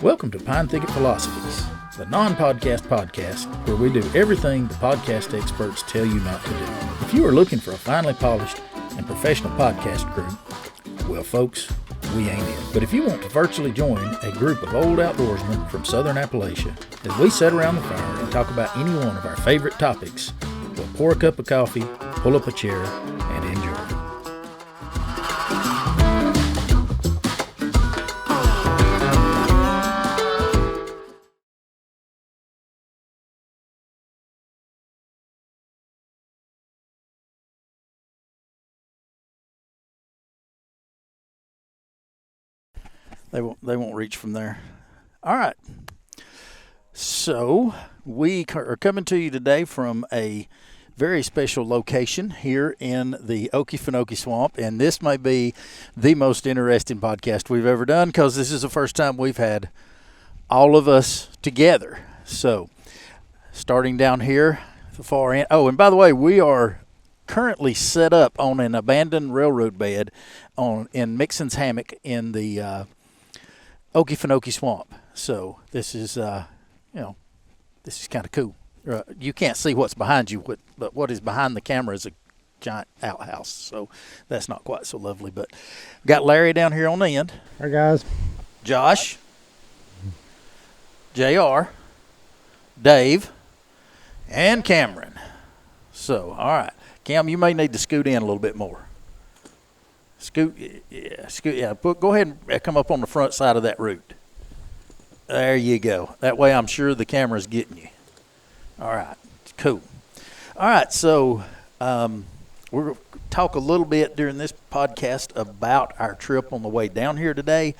Welcome to Pine Thicket Philosophies, the non-podcast podcast where we do everything the podcast experts tell you not to do. If you are looking for a finely polished and professional podcast crew, well, folks, we ain't it. But if you want to virtually join a group of old outdoorsmen from southern Appalachia, as we sit around the fire and talk about any one of our favorite topics, we'll pour a cup of coffee, pull up a chair, and enjoy. They won't reach from there. All right. So we are coming to you today from a very special location here in the Okefenokee Swamp, and this may be the most interesting podcast we've ever done because this is the first time we've had all of us together. So starting down here, the far end. Oh, and by the way, we are currently set up on an abandoned railroad bed in Mixon's Hammock in the Okefenokee Swamp. So this is, this is kind of cool. You can't see what's behind you, but what is behind the camera is a giant outhouse. So that's not quite so lovely. But got Larry down here on the end. Hi, guys. Josh, JR, Dave, and Cameron. So, all right. Cam, you may need to scoot in a little bit more. Scoot. Go ahead and come up on the front side of that root. There you go. That way I'm sure the camera's getting you. All right. Cool. All right. So we're going to talk a little bit during this podcast about our trip on the way down here today.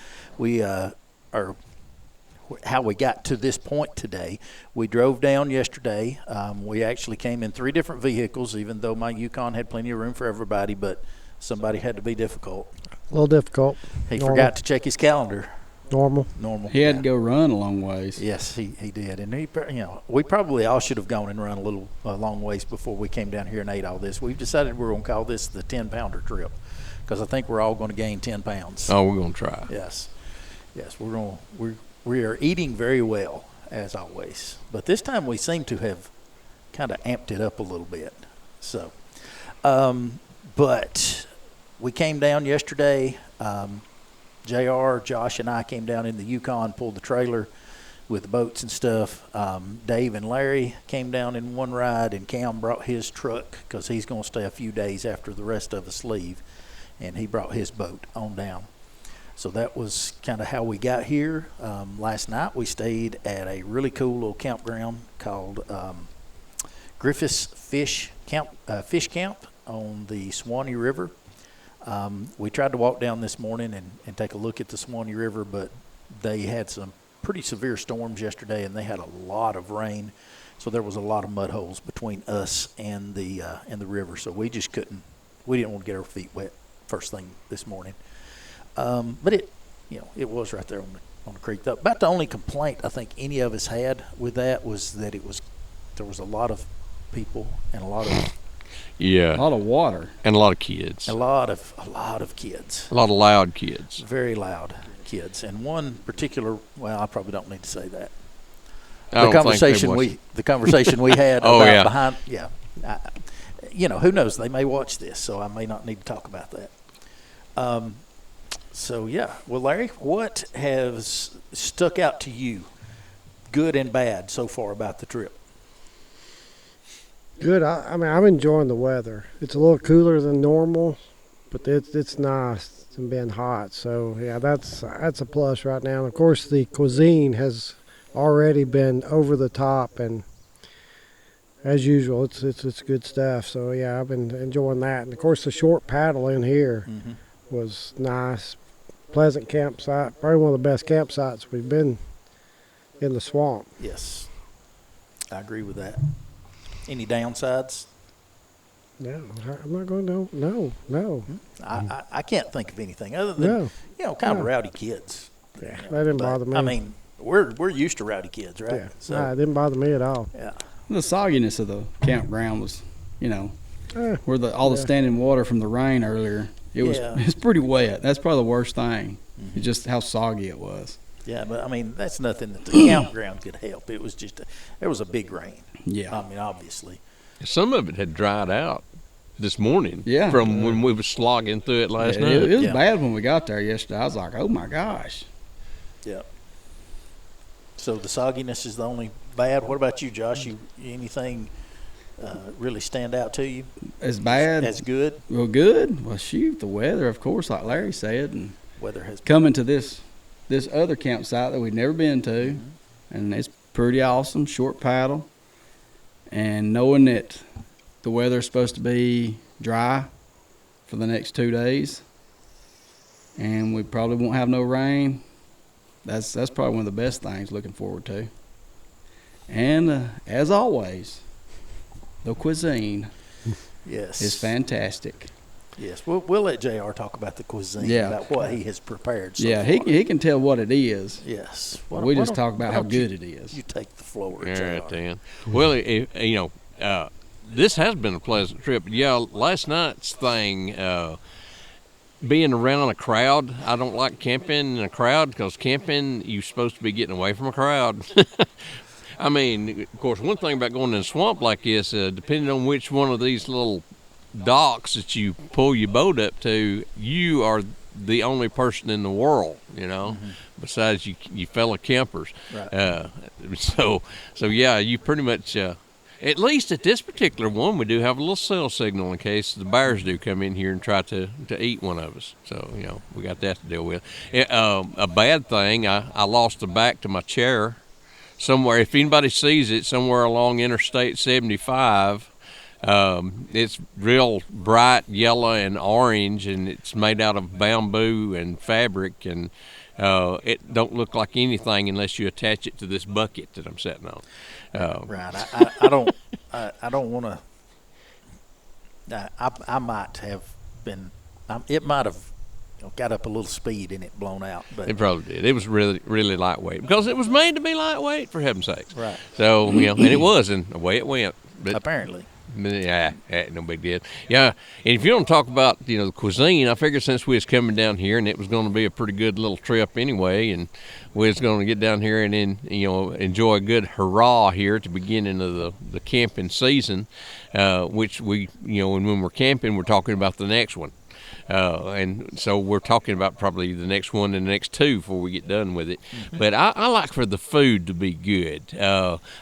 How we got to this point today. We drove down yesterday. We actually came in 3 different vehicles, even though my Yukon had plenty of room for everybody, but somebody had to be difficult. A little difficult. He forgot to check his calendar. Normal. He had to go run a long ways. Yes, he did. And we probably all should have gone and run a long ways before we came down here and ate all this. We've decided we're going to call this the 10-pounder trip because I think we're all going to gain 10 pounds. Oh, we're going to try. Yes, we are eating very well as always, but this time we seem to have kind of amped it up a little bit. So, but we came down yesterday. JR, Josh, and I came down in the Yukon, pulled the trailer with the boats and stuff. Dave and Larry came down in one ride, and Cam brought his truck because he's going to stay a few days after the rest of us leave, and he brought his boat on down. So that was kind of how we got here. Last night we stayed at a really cool little campground called Griffith's Fish Camp on the Swanee River. We tried to walk down this morning and take a look at the Swanee River, but they had some pretty severe storms yesterday, and they had a lot of rain, so there was a lot of mud holes between us and the river. So we just couldn't. We didn't want to get our feet wet first thing this morning. But it was right there on the creek. About the only complaint I think any of us had with that was that there was a lot of people and a lot of water and a lot of kids. A lot of kids. A lot of loud kids. Very loud kids. And one particular. Well, I probably don't need to say that. The conversation we had oh, about yeah. behind. Yeah. Who knows? They may watch this, so I may not need to talk about that. So, yeah. Well, Larry, what has stuck out to you, good and bad, so far about the trip? Good. I'm enjoying the weather. It's a little cooler than normal, but it's nice and been hot. So, yeah, that's a plus right now. And, of course, the cuisine has already been over the top, and as usual, it's good stuff. So, yeah, I've been enjoying that. And, of course, the short paddle in here was nice. Pleasant campsite, probably one of the best campsites we've been in the swamp. Yes, I agree with that. Any downsides? No, I'm not going to. No. I can't think of anything other than kind of rowdy kids. Yeah, that didn't bother me. I mean, we're used to rowdy kids, right? Yeah, so, it didn't bother me at all. Yeah, the sogginess of the campground was, where all the standing water from the rain earlier. It's pretty wet. That's probably the worst thing. It's just how soggy it was. Yeah, but I mean that's nothing that the campground could help. It was just there was a big rain. Yeah. I mean, obviously. Some of it had dried out this morning. Yeah. From when we were slogging through it last night. It was Yeah. bad when we got there yesterday. I was like, oh my gosh. Yeah. So the sogginess is the only bad. What about you, Josh? You anything really stand out to you? As bad? As good? Well, good. Well, shoot, the weather, of course, like Larry said, and Weather has coming to this other campsite that we'd never been to, and it's pretty awesome, short paddle, and knowing that the weather's supposed to be dry for the next 2 days, and we probably won't have no rain. That's probably one of the best things looking forward to. And as always, the cuisine yes is fantastic. Yes, we'll let JR talk about the cuisine, Yeah. about what he has prepared so Yeah, far. he can tell what it is. Yes. We just talk about how good it is. You take the floor, All JR. right, Dan. Well, this has been a pleasant trip. Yeah, last night's thing, being around a crowd, I don't like camping in a crowd because camping, you're supposed to be getting away from a crowd. I mean, of course, one thing about going in a swamp like this, depending on which one of these little docks that you pull your boat up to, you are the only person in the world, besides you fellow campers. Right. So yeah, you pretty much, at least at this particular one, we do have a little cell signal in case the bears do come in here and try to eat one of us. So, we got that to deal with. A bad thing, I lost the back to my chair somewhere. If anybody sees it, somewhere along Interstate 75, it's real bright yellow and orange, and it's made out of bamboo and fabric, and it don't look like anything unless you attach it to this bucket that I'm sitting on. Right. I don't want to. I might have been. It might have got up a little speed and it blown out, but It probably did. It was really, really lightweight because it was made to be lightweight, for heaven's sakes. Right. So, and it was, and away it went. But apparently. yeah, no big deal. Yeah, and if you don't talk about the cuisine, I figured since we was coming down here and it was going to be a pretty good little trip anyway, and we was going to get down here and then enjoy a good hurrah here at the beginning of the camping season, which we when we're camping we're talking about the next one. And so we're talking about probably the next one and the next two before we get done with it. But I like for the food to be good.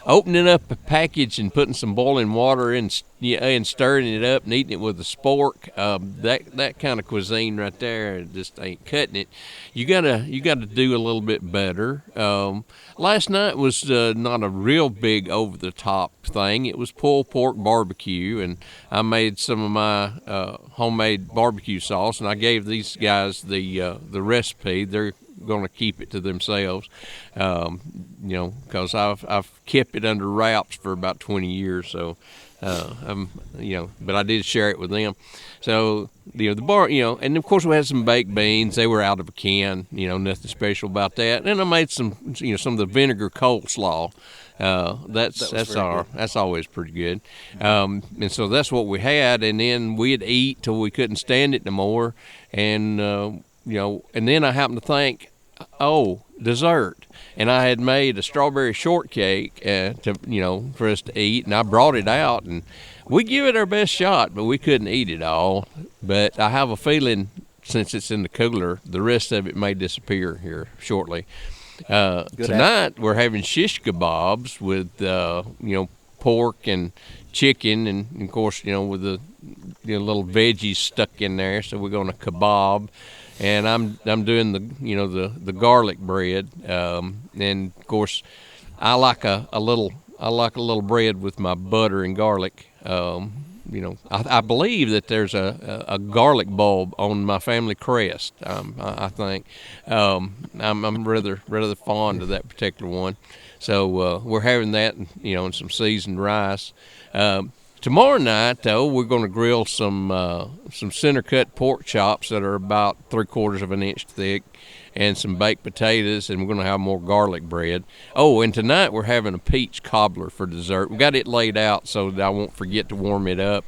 Opening up a package and putting some boiling water in and stirring it up and eating it with a spork, that kind of cuisine right there just ain't cutting it. You gotta do a little bit better. Last night was not a real big over the top thing. It was pulled pork barbecue, and I made some of my homemade barbecue sauce, and I gave these guys the recipe. They're going to keep it to themselves, because I've kept it under wraps for about 20 years. So, but I did share it with them. So, the bar, and of course we had some baked beans. They were out of a can, nothing special about that. And I made some of the vinegar coleslaw. That's always pretty good. And so that's what we had. And then we'd eat till we couldn't stand it no more. And, and then I happened to think, dessert. And I had made a strawberry shortcake for us to eat, and I brought it out, and we give it our best shot, but we couldn't eat it all. But I have a feeling, since it's in the cooler, the rest of it may disappear here shortly. Tonight we're having shish kebabs with pork and chicken, and of course with the little veggies stuck in there. So we're going to kebab. And I'm doing the garlic bread, and of course I like a little bread with my butter and garlic. I believe that there's a garlic bulb on my family crest. I think I'm rather fond of that particular one. So we're having that, and some seasoned rice. Tomorrow night, though, we're going to grill some center-cut pork chops that are about 3/4 of an inch thick, and some baked potatoes, and we're going to have more garlic bread. Oh, and tonight we're having a peach cobbler for dessert. We got it laid out so that I won't forget to warm it up,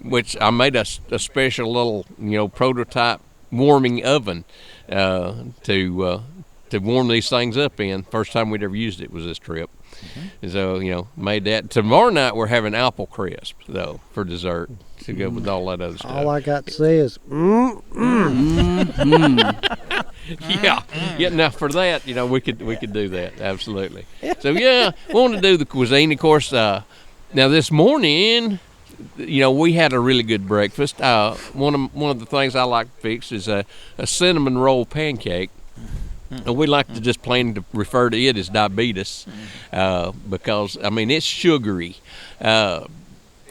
which I made a special little, prototype warming oven to warm these things up in. First time we'd ever used it was this trip. And so, made that. Tomorrow night we're having apple crisp, though, for dessert to go with all that other stuff. All I got to say is, Yeah. Now for that, we could do that, absolutely. So we want to do the cuisine, of course. Now this morning, we had a really good breakfast. One of the things I like to fix is a cinnamon roll pancake. And we like to just plain to refer to it as diabetes, because it's sugary.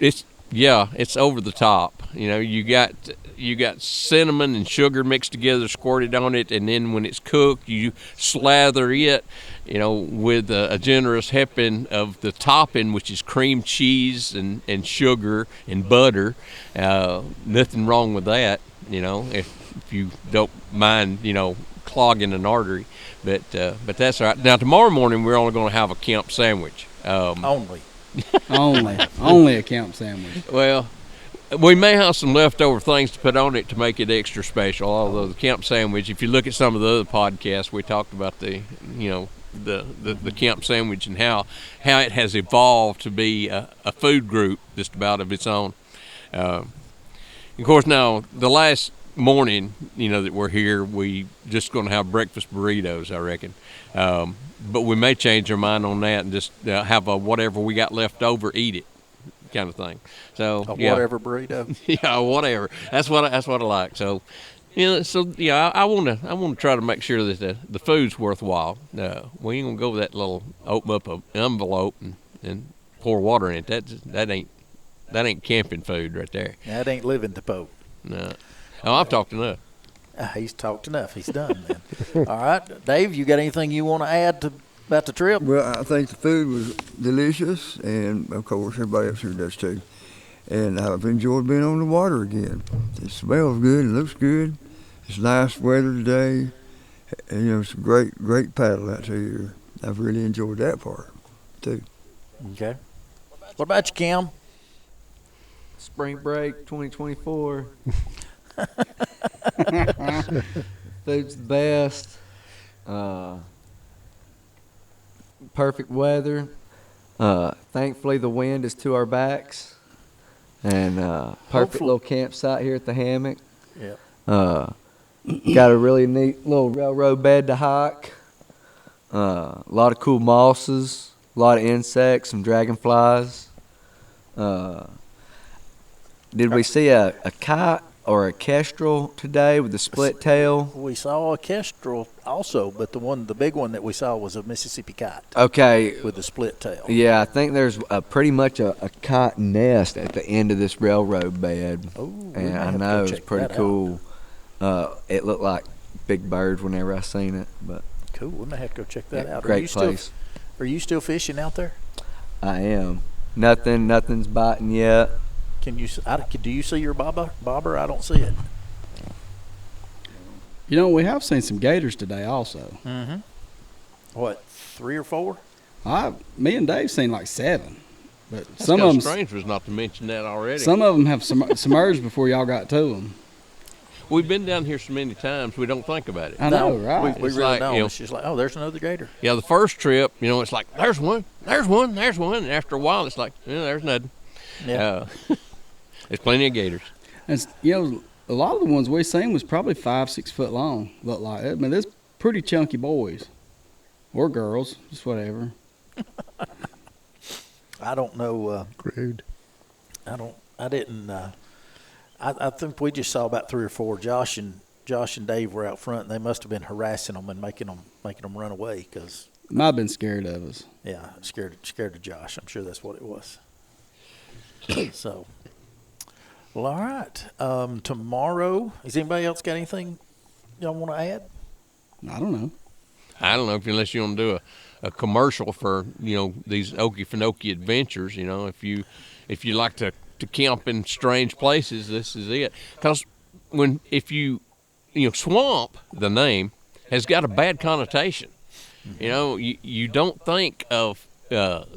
It's over the top. You got cinnamon and sugar mixed together, squirted on it, and then when it's cooked, you slather it, with a generous helping of the topping, which is cream cheese and sugar and butter. Nothing wrong with that, if you don't mind, clogging an artery, but that's all right. Now tomorrow morning we're only going to have a camp sandwich. Only Only a camp sandwich. Well, we may have some leftover things to put on it to make it extra special. Although the camp sandwich, if you look at some of the other podcasts, we talked about the camp sandwich and how it has evolved to be a food group just about of its own. Of course, now the last morning, that we're here, we just going to have breakfast burritos, I reckon. But we may change our mind on that and just have a whatever we got left over, eat it, kind of thing. So whatever burrito. Yeah, whatever. That's what I like. So, I want to try to make sure that the food's worthwhile. We ain't gonna go with that little open up an envelope and pour water in it. That ain't camping food right there. That ain't living the Pope. No. Oh, I've talked enough. He's talked enough. He's done, man. All right, Dave, you got anything you want to add about the trip? Well, I think the food was delicious, and of course everybody else here does too. And I've enjoyed being on the water again. It smells good, it looks good. It's nice weather today, and it's a great paddle out here. I've really enjoyed that part too. Okay. What about you, Cam? Spring break 2024. Food's the best. Perfect weather. Thankfully, the wind is to our backs. And perfect little campsite here at the Hammock. Yeah. Got a really neat little railroad bed to hike. A lot of cool mosses. A lot of insects, some dragonflies. Did we see a kite or a kestrel today with a split tail? We saw a kestrel also, but the big one that we saw was a Mississippi kite. Okay. With a split tail. Yeah, I think there's pretty much a kite nest at the end of this railroad bed. Oh, and I know it's pretty cool. It looked like big birds whenever I seen it, but cool. We may have to go check that out. Great place. Are you still fishing out there? I am. Nothing's biting yet. Do you see your bobber? I don't see it. We have seen some gators today also. Mm-hmm. What, 3 or 4? Me and Dave seen like 7. But That's some of them strange was not to mention that already. Some of them have submerged before y'all got to them. We've been down here so many times we don't think about it. I know, right? We really like, don't. It's just like, oh, there's another gator. Yeah, the first trip, it's like, there's one. And after a while, it's like, there's nothing. Yeah. There's plenty of gators. And a lot of the ones we seen was probably 5-6 foot long. Look like it. I mean, there's pretty chunky boys or girls, just whatever. I don't know. Crude. I didn't. I think we just saw about 3 or 4. Josh and Dave were out front, and they must have been harassing them and making them run away because. Might have been scared of us. Yeah, scared of Josh. I'm sure that's what it was. So. Well, all right. Tomorrow, has anybody else got anything y'all want to add? I don't know. Unless you want to do a commercial for these Okefenokee adventures. If you like to camp in strange places, this is it. Because swamp, the name has got a bad connotation. You don't think of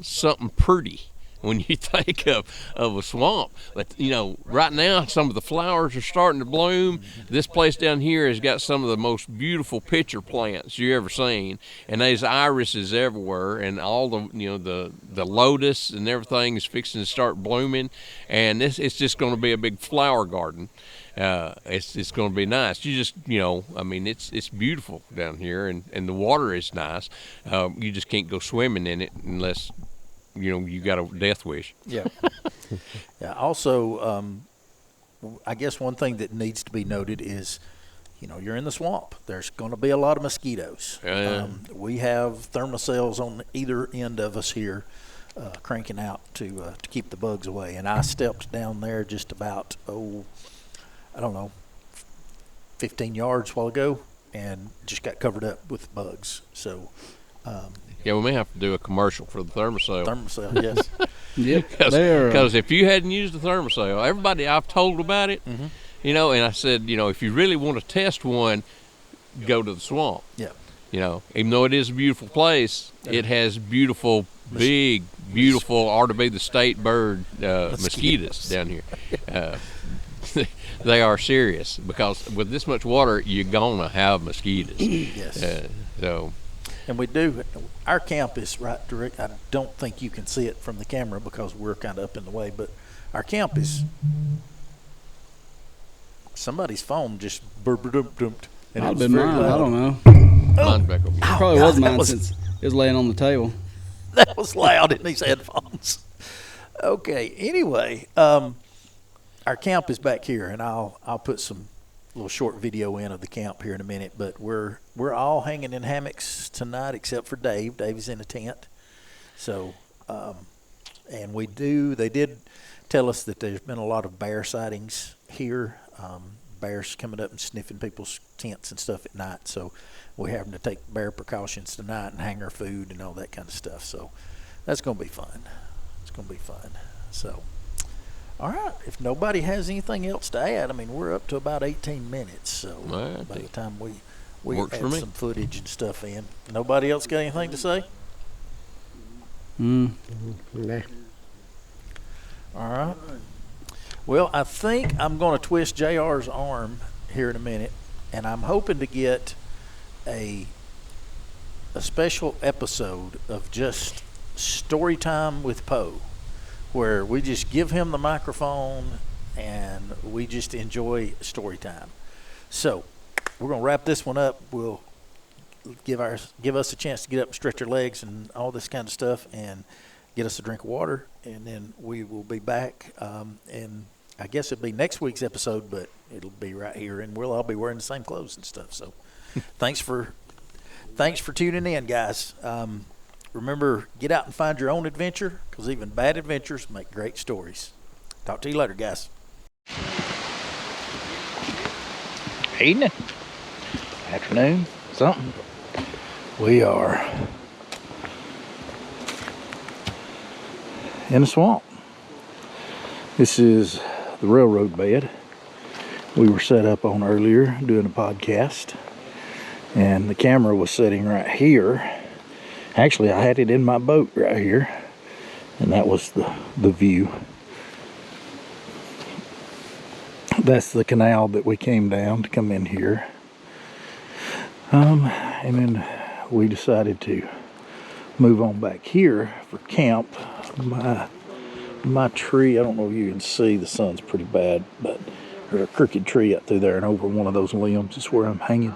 something pretty when you think of a swamp. But, you know, right now some of the flowers are starting to bloom. This place down here has got some of the most beautiful pitcher plants you ever seen. And there's irises everywhere, and all the, you know, the lotus and everything is fixing to start blooming. And it's just going to be a big flower garden. It's going to be nice. You just, you know, I mean, it's beautiful down here, and the water is nice. You just can't go swimming in it unless, you know, you got a death wish. Yeah. Yeah. Also, I guess one thing that needs to be noted is, you know, you're in the swamp. There's going to be a lot of mosquitoes. We have thermocells on either end of us here, cranking out to keep the bugs away. And I stepped down there just about, I don't know, 15 yards a while ago, and just got covered up with bugs. So, yeah, we may have to do a commercial for the thermocell. Thermocell, yes. Yeah, Because if you hadn't used the thermocell, everybody I've told about it, you know, and I said, you know, if you really want to test one, go to the swamp. Yeah. You know, even though it is a beautiful place, it has beautiful, big, beautiful, ought to be the state bird mosquitoes down here. They are serious, because with this much water, you're gonna have mosquitoes. Yes. So. And we do. Our camp is right direct. I don't think you can see it from the camera because we're kind of up in the way, but our camp is. Somebody's phone just burp-a-dump-dumped. Might have been mine. I don't know. Mine's back over here. Probably was mine since it was laying on the table. That was loud in these headphones. Okay. Anyway, our camp is back here, and I'll put some little short video in of the camp here in a minute. But we're all hanging in hammocks tonight, except for Dave. Dave is in a tent. So, and they did tell us that there's been a lot of bear sightings here. Bears coming up and sniffing people's tents and stuff at night. So we're having to take bear precautions tonight and hang our food and all that kind of stuff. So that's going to be fun. It's going to be fun. So. All right. If nobody has anything else to add, I mean, we're up to about 18 minutes. So by the time we add some footage and stuff in, nobody else got anything to say? Nah. All right. Well, I think I'm going to twist JR's arm here in a minute, and I'm hoping to get a special episode of just story time with Poe, where we just give him the microphone and we just enjoy story time. So we're going to wrap this one up. We'll give us a chance to get up and stretch our legs and all this kind of stuff, and get us a drink of water, and then we will be back. And I guess it'll be next week's episode, but it'll be right here, and we'll all be wearing the same clothes and stuff. So thanks for tuning in, guys. Remember, get out and find your own adventure, because even bad adventures make great stories. Talk to you later, guys. Evening. Afternoon. Something. We are in a swamp. This is the railroad bed we were set up on earlier doing a podcast. And the camera was sitting right here. Actually, I had it in my boat right here, and that was the view. That's the canal that we came down to come in here. And then we decided to move on back here for camp. My tree, I don't know if you can see, the sun's pretty bad, but there's a crooked tree out through there, and over one of those limbs is where I'm hanging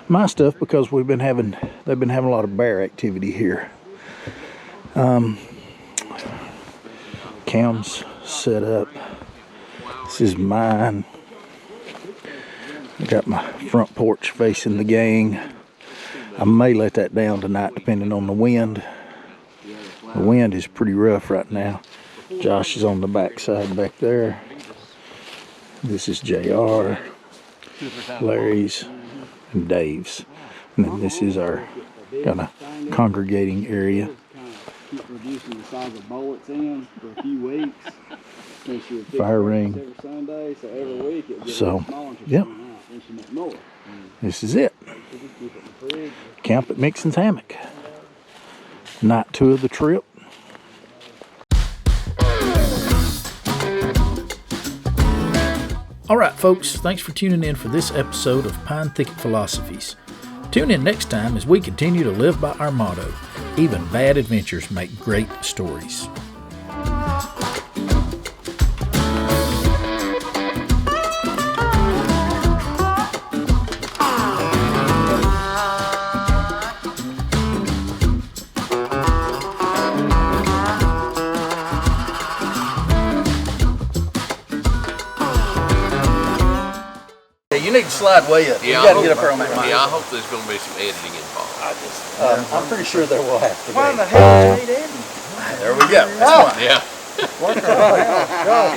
my stuff, because they've been having a lot of bear activity here. Cam's set up. This is mine. I got my front porch facing the gang. I may let that down tonight depending on the wind. The wind is pretty rough right now. Josh is on the back side back there. This is JR, Larry's, and Dave's. And then this is our kind of congregating area. Keep reducing the size of bullets in for a few weeks. Fire ring. Every Sunday, so every week it gets smaller. Yep. More. This is it. Camp at Mixon's Hammock. Night 2 of the trip. All right, folks, thanks for tuning in for this episode of Pine Thicket Philosophies. Tune in next time as we continue to live by our motto, even bad adventures make great stories. You need to slide way up. Yeah, You got to get up there on that mic. Yeah, I hope there's going to be some editing involved. I'm pretty sure there will have to be. Why in the hell is it Eddie? There we go. That's fine. Yeah. Gosh,